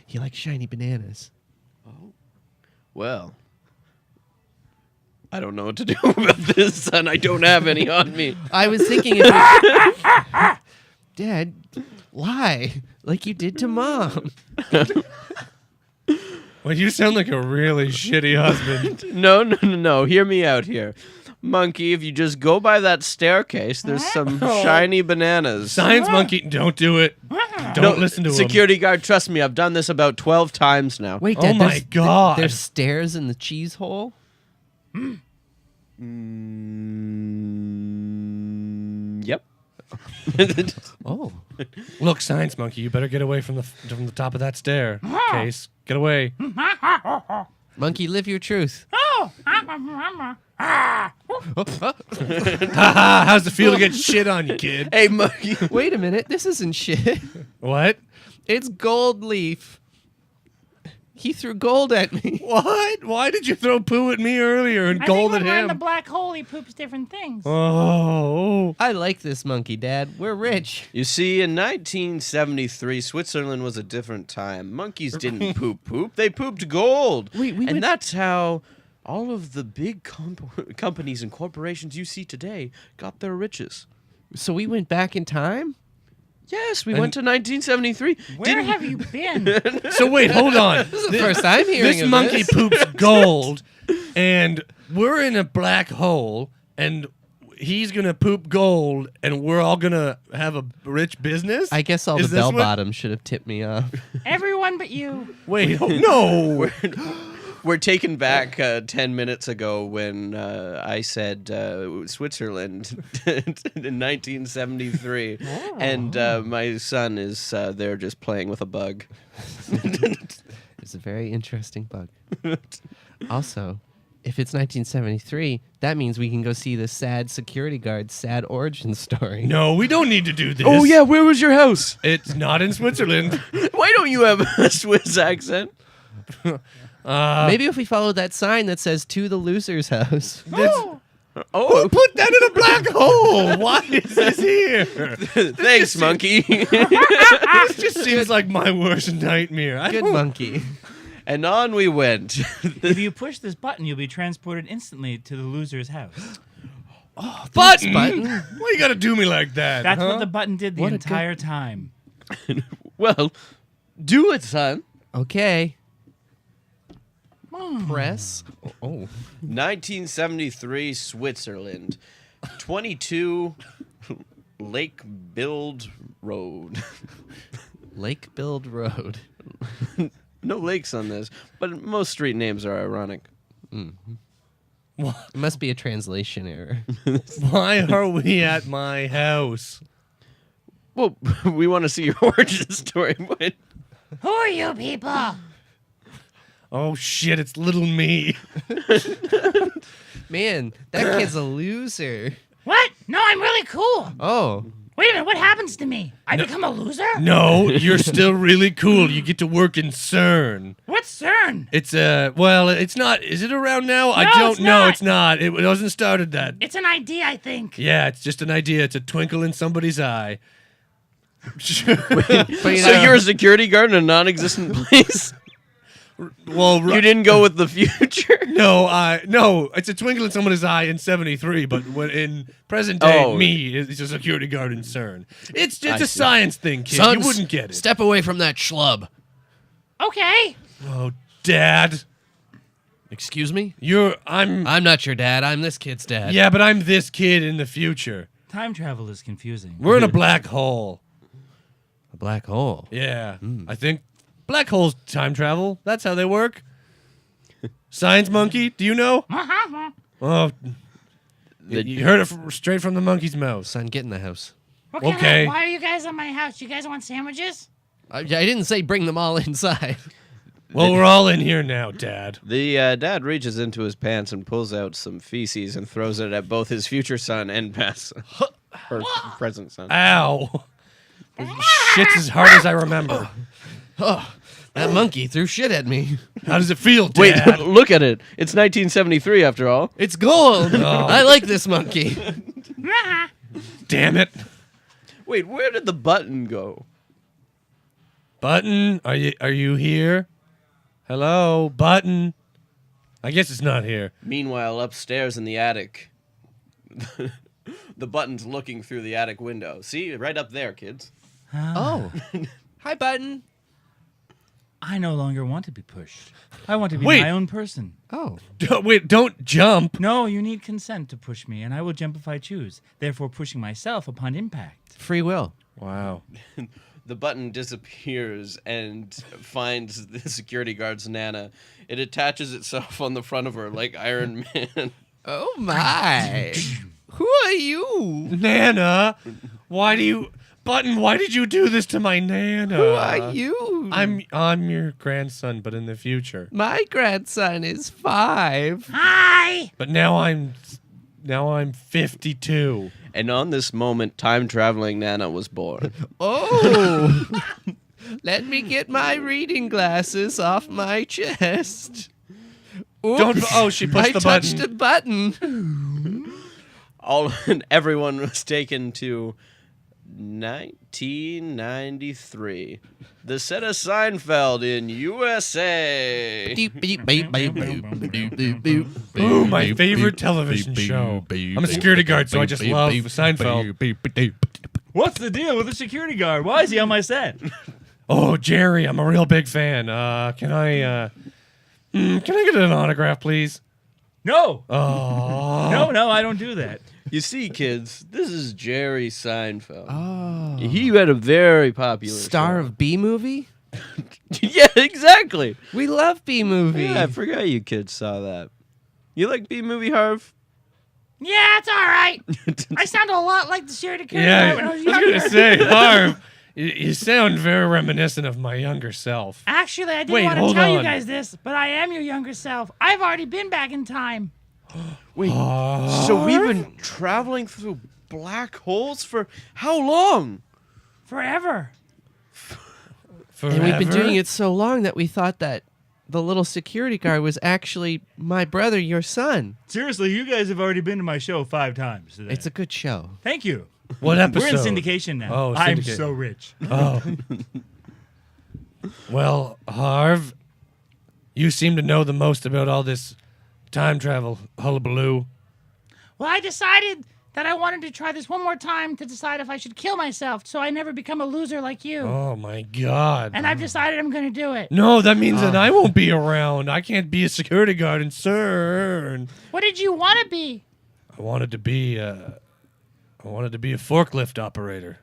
You like shiny bananas. Well, I don't know what to do about this, son. I don't have any on me. I was thinking if Dad, lie like you did to Mom. Well, you sound like a really shitty husband. No. Hear me out here. Monkey, if you just go by that staircase, there's some shiny bananas. Science monkey, don't do it. Don't listen to him. Security guard, trust me, I've done this about 12 times now. Wait, Oh Dad, my God. There's stairs in the cheese hole? Yep. Oh. Look, science monkey, you better get away from the top of that stair. Case, get away. Monkey, live your truth. Oh. Haha, how's it feel to get shit on you, kid? Hey, Monkey. Wait a minute, this isn't shit. What? It's gold leaf. He threw gold at me. What? Why did you throw poo at me earlier and I gold think at when we're in the him? black hole, he poops different things. Oh. I like this monkey, Dad. We're rich. You see, in 1973, Switzerland was a different time. Monkeys didn't poop. They pooped gold. We and went- that's how all of the big companies and corporations you see today got their riches. So we went back in time? Yes, we went to 1973. Where have you been? So wait, hold on. This is the first time hearing This of monkey this. poops gold, and we're in a black hole, and he's gonna poop gold, and we're all gonna have a rich business? I guess all Is the this bell what- bottoms should have tipped me off. Everyone but you. Wait, no. We're taken back 10 minutes ago when I said Switzerland in 1973, and my son is there just playing with a bug. It's a very interesting bug. Also, if it's 1973, that means we can go see the sad security guard's sad origin story. No, we don't need to do this. Oh, yeah, where was your house? It's not in Switzerland. Why don't you have a Swiss accent? Maybe if we follow that sign that says "To the loser's house." Oh, Put that in a black hole. Why is this here? thanks, monkey. This just seems like my worst nightmare. I Good don't- monkey. And on we went. If you push this button, you'll be transported instantly to the loser's house. Button? button. Why you gotta do me like that? That's huh? what the button did the What a good- entire time. Well, do it, son. Okay. Press. Oh. 1973, Switzerland. 22 Lake Build Road. Lake Build Road. No lakes on this, but most street names are ironic. It must be a translation error. Why are we at my house? Well, we want to see your origin story. But Who are you people? Oh shit! It's little me. Man, that kid's a loser. What? No, I'm really cool. Oh. Wait a minute, what happens to me? I become a loser? No, you're still really cool. You get to work in CERN. What's CERN? It's well, it's not. Is it around now? I No, don't it's know. not. It's not. It wasn't started that. It's an idea, I think. Yeah, it's just an idea. It's a twinkle in somebody's eye. But, So you're a security guard in a non-existent place? Well, You didn't go with the future? no, it's a twinkle in somebody's eye in '73, but when in present day, Oh. me is a security guard in CERN. It's I a see. science thing, kid. Sons, You wouldn't get it. Step away from that schlub. Okay. Oh, Dad, Excuse me? I'm I'm not your dad. I'm this kid's dad. yeah, but I'm this kid in the future. Time travel is confusing. We're in a black hole. A black hole. Yeah, I think black holes time travel. That's how they work. Science monkey, do you know? Uh-huh. Oh, you heard it straight from the monkey's mouth. Son, get in the house. What kind of- Okay. why are you guys at my house? You guys want sandwiches? I didn't say bring them all inside. Well, we're all in here now, Dad. The dad reaches into his pants and pulls out some feces and throws it at both his future son and past or present son. Ow. Shit's as hard as I remember. That monkey threw shit at me. How does it feel, Wait, Dad? look at it. It's 1973 after all. It's gold. I like this monkey. Damn it. Wait, where did the button go? Button, are you here? Hello, Button. I guess it's not here. Meanwhile, upstairs in the attic, the button's looking through the attic window. See, right up there, kids. Oh. Hi, Button. I no longer want to be pushed. I want to be Wait. my own person. Oh. Wait, don't jump. No, you need consent to push me, and I will jump if I choose, therefore pushing myself upon impact. Free will. Wow. The button disappears and finds the security guard's Nana. It attaches itself on the front of her like Iron Man. Oh, my. Who are you? Nana, why did you do this to my Nana? Who are you? I'm your grandson, but in the future. My grandson is 5. Hi. But now I'm 52. And on this moment, time-traveling Nana was born. Oh. Let me get my reading glasses off my chest. Oops. She pushed I the touched button. a button. Everyone was taken to 1993. The set of Seinfeld in USA. Ooh, my favorite television show. I'm a security guard, so I just love Seinfeld. What's the deal with the security guard? Why is he on my set? Oh, Jerry, I'm a real big fan. Can I get an autograph, please? No. Oh. No, I don't do that. You see, kids, this is Jerry Seinfeld. Oh. He had a very popular Star show. of B movie? Yeah, exactly. We love B movie. Yeah, I forgot you kids saw that. You like B movie, Harv? Yeah, it's all right. I sound a lot like the security guard Yeah, when I I was was younger. gonna say, Harv, you sound very reminiscent of my younger self. Actually, I didn't Wait, want to hold tell you on. guys this, but I am your younger self. I've already been back in time. Wait, so we've been traveling through black holes for how long? Forever. Forever? And we've been doing it so long that we thought that the little security guard was actually my brother, your son. Seriously, you guys have already been to my show 5 times today. It's a good show. Thank you. What We're episode? in syndication now. Oh, I'm syndicate. so rich. Oh. Well, Harv, you seem to know the most about all this time travel hullabaloo. Well, I decided that I wanted to try this one more time to decide if I should kill myself so I never become a loser like you. Oh my God. And I've decided I'm going to do it. No, that means that I won't be around. I can't be a security guard in CERN. What did you want to be? I wanted to be a forklift operator.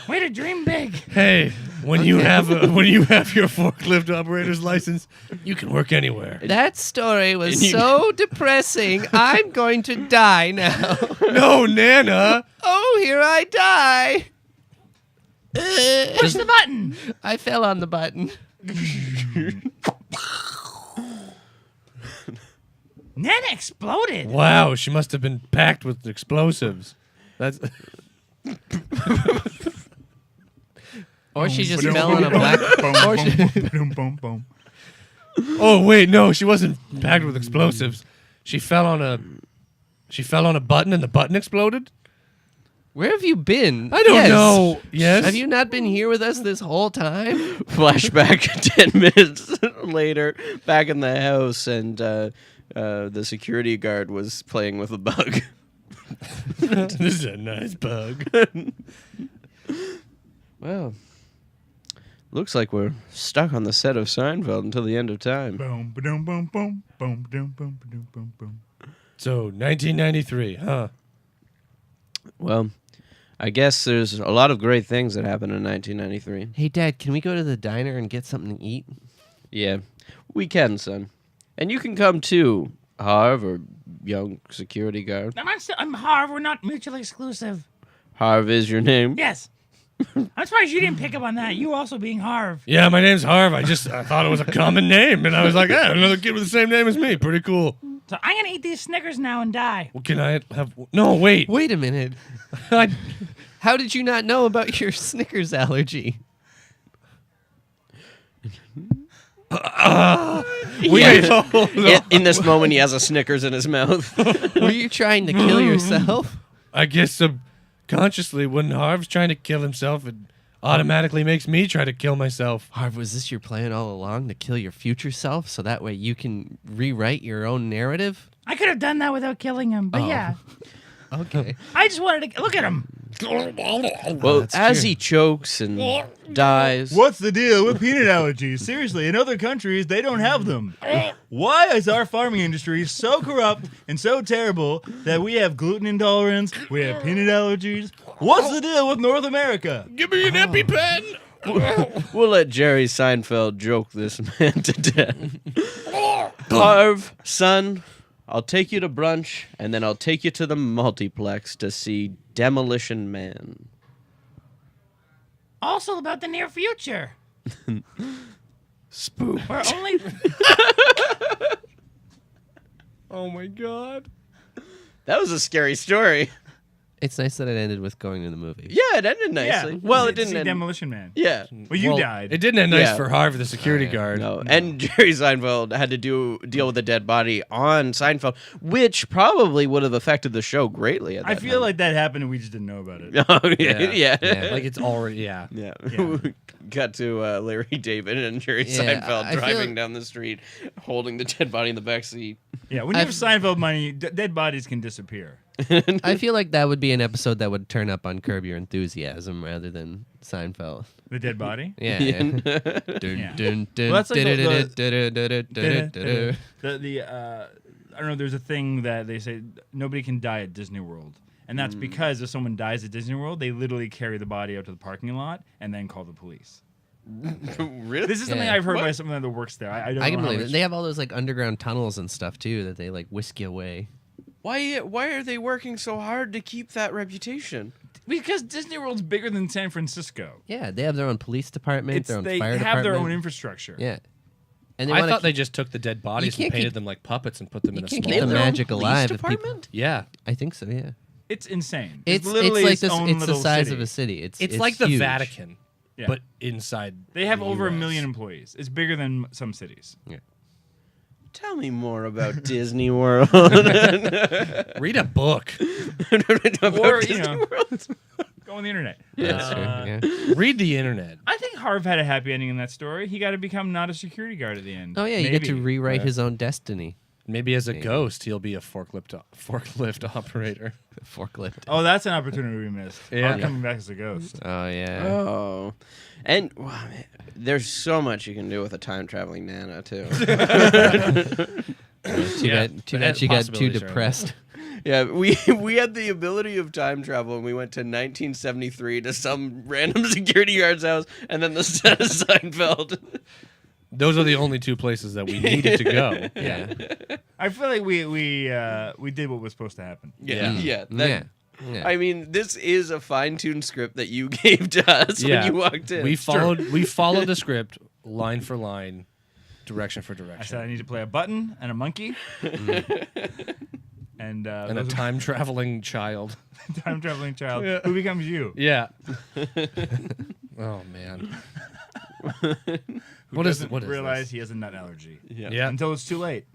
Way to dream big. Hey, when you have your forklift operator's license, you can work anywhere. That story was so depressing. I'm going to die now. No, Nana. Oh, here I die. Push the button. I fell on the button. Then exploded. Wow, she must have been packed with explosives. That's Or she just fell on a black. Or she, Oh wait, no, she wasn't packed with explosives. She fell on a button and the button exploded? where have you been? I don't know. Yes. Have you not been here with us this whole time? Flashback 10 minutes later, back in the house, and the security guard was playing with a bug. This is a nice bug. Well, looks like we're stuck on the set of Seinfeld until the end of time. Boom, ba-dum, boom, boom, boom, ba-dum, boom, ba-dum, boom, boom. So 1993, huh? Well, I guess there's a lot of great things that happened in 1993. Hey, Dad, can we go to the diner and get something to eat? Yeah, we can, son. And you can come too, Harv, young security guard. I'm Harv. We're not mutually exclusive. Harv is your name. Yes. I'm surprised you didn't pick up on that. You also being Harv. Yeah, my name's Harv. I thought it was a common name, and I was like, another kid with the same name as me. Pretty cool. So I'm gonna eat these Snickers now and die. Well, can I have? No, wait. Wait a minute. How did you not know about your Snickers allergy? In this moment, he has a Snickers in his mouth. Were you trying to kill yourself? I guess subconsciously, when Harv's trying to kill himself, it automatically makes me try to kill myself. Harv, was this your plan all along, to kill your future self so that way you can rewrite your own narrative? I could have done that without killing him, but Oh. yeah. Okay. I just wanted to look at him. Well, that's as true. he chokes and dies, What's the deal with peanut allergies? Seriously, in other countries, they don't have them. Why is our farming industry so corrupt and so terrible that we have gluten intolerance, we have peanut allergies? What's the deal with North America? Give me an EpiPen. we'll let Jerry Seinfeld joke this man to death. Harv, son, I'll take you to brunch, and then I'll take you to the multiplex to see Demolition Man. Also about the near future. Spook. We're only Oh my god. That was a scary story. It's nice that it ended with going to the movies. Yeah, it ended nicely. Well, it To didn't see end. Demolition Man. Yeah. Well, you Well, died. It didn't end nice Yeah. for Harv, the security guard. No. And Jerry Seinfeld had to deal with a dead body on Seinfeld, which probably would have affected the show greatly. At that I feel like that happened and we just didn't know about it. time. Oh, yeah. Yeah. Like it's already, yeah. Yeah. Yeah. Got to Larry David and Jerry Yeah, Seinfeld I feel driving like- down the street, holding the dead body in the back seat. Yeah, when you have Seinfeld money, dead bodies can disappear. I feel like that would be an episode that would turn up on Curb Your Enthusiasm rather than Seinfeld. The dead body? Yeah. Yeah. Dun, Yeah. dun, dun, Well, that's like the- du-du-du-du-du-du-du-du-du. I don't know, there's a thing that they say nobody can die at Disney World. And that's because if someone dies at Disney World, they literally carry the body out to the parking lot and then call the police. Really? This is something Yeah. I've heard by someone that works there. I don't I know can how believe much- it. They have all those like underground tunnels and stuff too that they like whisk you away. Why are they working so hard to keep that reputation? Because Disney World's bigger than San Francisco. Yeah, they have their own police department, their own They fire have department. their own infrastructure. Yeah. And I wanna thought they keep- just took the dead bodies can't and painted keep- them like puppets and put them you in a can't small keep the Their own magic police alive if people. department? Yeah. I think so. Yeah. It's insane. It's literally like its this. own It's the little size city. of a city. It's like the huge. Vatican, Yeah. but inside. They have the over 1 US. million employees. It's bigger than some cities. Tell me more about Disney World. Read a book. Or, you know, go on the internet. Yeah, that's true. Yeah. Read the internet. I think Harv had a happy ending in that story. He got to become not a security guard at the end. Oh yeah, you get to Maybe. rewrite his own destiny. Maybe as a ghost, he'll be a forklift operator. Forklift. Oh, that's an opportunity we missed. Yeah. Harv coming back as a ghost. Oh yeah. Oh. And wow, man, there's so much you can do with a time traveling Nana, too. Too Yeah, bad. the Too bad she got too possibilities are depressed. Yeah, we had the ability of time travel, and we went to 1973 to some random security guard's house, and then the set of Seinfeld. Those are the only two places that we needed to go. Yeah. I feel like we did what was supposed to happen. Yeah, Yeah. Yeah. Yeah. I mean, this is a fine-tuned script that you gave to us Yeah. when you walked in. We followed the script line for line. Direction for I said direction. I need to play a button and a monkey. And And a those are time traveling child. time traveling child. Yeah. Who becomes you? Yeah. Oh man. Who What is doesn't what is realize this? he has a nut allergy Yeah. until it's too late.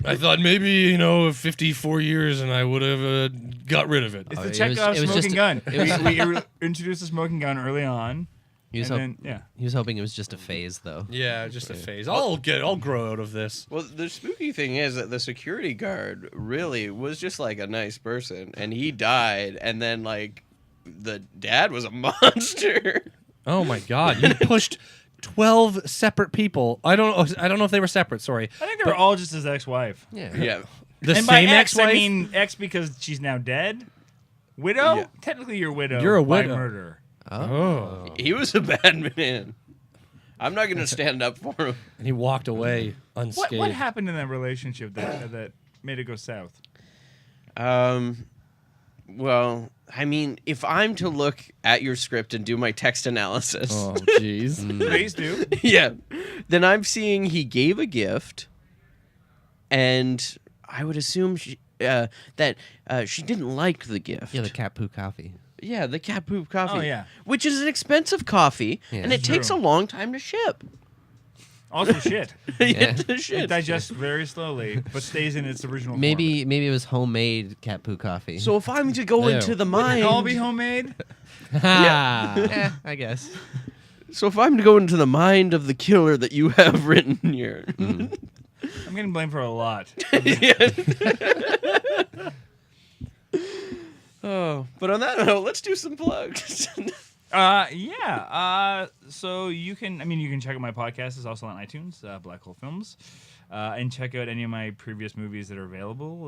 I thought maybe 54 years and I would have got rid of it. It's Oh, the it Chekhov was smoking just- gun. it was- we introduced the smoking gun early on, He was, and then he was hoping it was just a phase, though. Yeah, just a phase. I'll grow out of this. Well, the spooky thing is that the security guard really was just like a nice person, and he died, and then like the dad was a monster. Oh my God! You pushed 12 separate people. I don't know if they were separate. Sorry. I think they were all just his ex-wife. Yeah. Yeah. The And by same ex, ex-wife. I mean ex because she's now dead. Widow? Yeah. Technically, you're widow. You're a by widow. murder. Oh. He was a bad man. I'm not gonna stand up for him. And he walked away unscathed. What happened in that relationship that made it go south? Well, I mean, if I'm to look at your script and do my text analysis, Oh, jeez. Please do. yeah, then I'm seeing he gave a gift, and I would assume that she didn't like the gift. Yeah, the cat poo coffee. Yeah, the cat poop coffee. Oh, yeah. Which is an expensive coffee, Yeah. and it takes a True. long time to ship. Also, shit. Yeah. The It shit. digests very slowly, but stays in its original Maybe it was homemade cat poo coffee. So if I'm to go Ew. into the form. Would mind, it all be homemade? yeah, I guess. so if I'm to go into the mind of the killer that you have written here, I'm getting blamed for a lot. oh, but on that note, let's do some plugs. So you can check out my podcast. It's also on iTunes, Black Hole Films, and check out any of my previous movies that are available.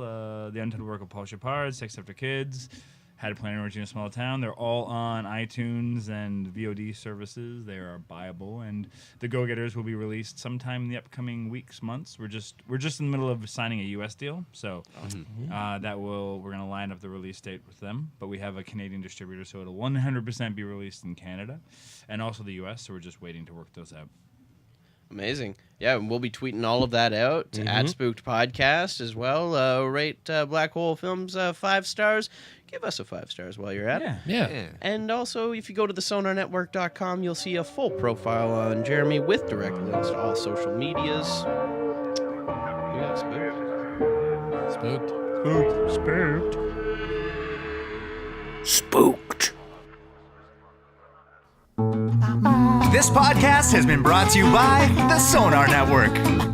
The Untold Work of Paul Shepard, Sex After Kids, How to Plan an Orgy in a Small Town. They're all on iTunes and VOD services. They are buyable, and The Go-Getters will be released sometime in the upcoming weeks, months. We're just in the middle of signing a U.S. deal, so we're gonna line up the release date with them. But we have a Canadian distributor, so it'll 100% be released in Canada, and also the U.S. So we're just waiting to work those out. Amazing. Yeah, and we'll be tweeting all of that out at Spooked Podcast as well. Rate Black Hole Films 5 stars. Give us a 5 stars while you're at it. Yeah. And also, if you go to the sonarnetwork.com, you'll see a full profile on Jeremy with direct links to all social medias. We got spooked. Spooked. This podcast has been brought to you by the Sonar Network.